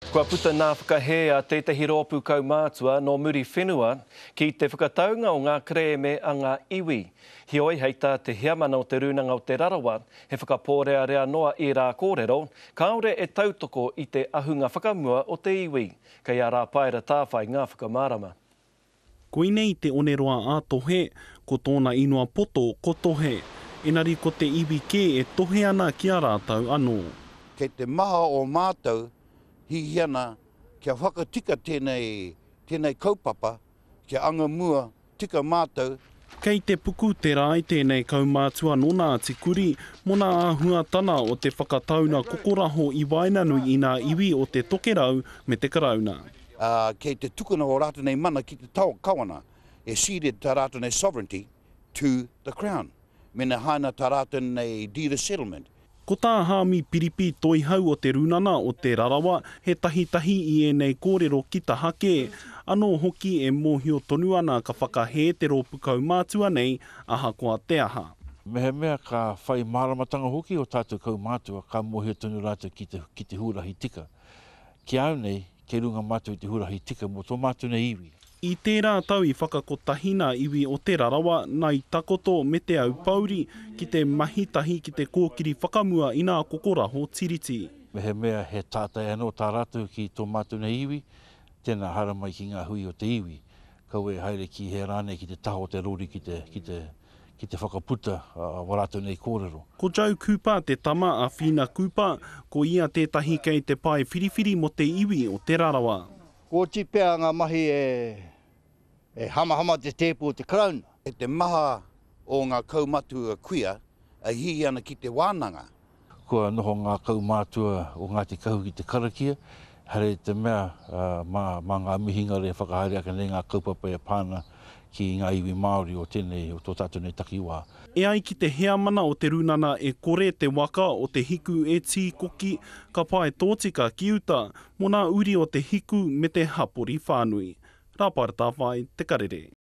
Kua puta nā whakahē a tētahi rōpū kaumātua no muri whenua ki te whakataunga o ngā kreme a ngā iwi. Hioi heita te hiamana o te runanga o te rarawa, he whakapōrea rea noa I rā kōrero, kāore e tautoko I te ahunga whakamua o te iwi. Kei a rā paera tāwhai ngā whakamārama. Koinei te oneroa a tohe, ko tōna ingoa poto ko tohe. Engari ko te iwi kē e tohe ana ki a rātau anō. Kei te maha o mātou, hihiana kia whakatika tēnei kaupapa, kia anga mua tika mātou. Kei te puku te rai tēnei kaumātua nona ati kuri, mona āhua tana o te whakatauna kokoraho I wainanui I ngā iwi o te tokerau me te karauna. Kei te tukuna o rātou nei mana ki te tau kawana, e ceded tā rātou nei sovereignty to the Crown. Mena haina tā rātou nei deed of settlement. Ko tā hāmi piripi toi hau o te runana o te rarawa, he tahi I nei kōrero ki ta hake, anō hoki e mōhio tonu ana ka whakahē te rōpū kaumātua nei, aha koa te aha. Mea ka whai māramatanga hoki o tātou kaumātua, ka mōhio tonu rātou ki te hurahi tika. Ki au nei, ke runga mātou I te hurahi tika mō tō mātou nei iwi. I tērā tau I whakakotahina iwi o te rarawa, nai takoto me te au pauri ki te mahitahi ki te kōkiri whakamua I nā kokoraho tiriti. Mea he tātai anō tā rātou ki tō mātou nei iwi, tēnā haramai ki ngā hui o te iwi. Kau e haere ki he rānei ki te taho te rori ki te whakaputa wa rātou nei kōrero. Ko Joe Cooper te tama a Whina Cooper, ko ia tētahi kei te pai whiriwhiri mo te iwi o te rarawa. Ko tipea ngā mahi e hamahama te tepu o te Crown. E te maha o ngā kaumātua kuia, a hihi ana ki te wānanga. Kua noho ngā kaumātua o Ngāti Kahu ki te karakia, hare te mea mā ngā mihinga re whakahaere aka nei ngā kaupapa e pāna ki ngā iwi Māori o tēnei o tō tātou nei takiwā. E ai ki te heamana o te runana e kore te waka o te hiku e tīkoki, ka pai tōtika ki uta, mō nā uri o te hiku me te hapori whānui. Rā paera tāwhai, te karere.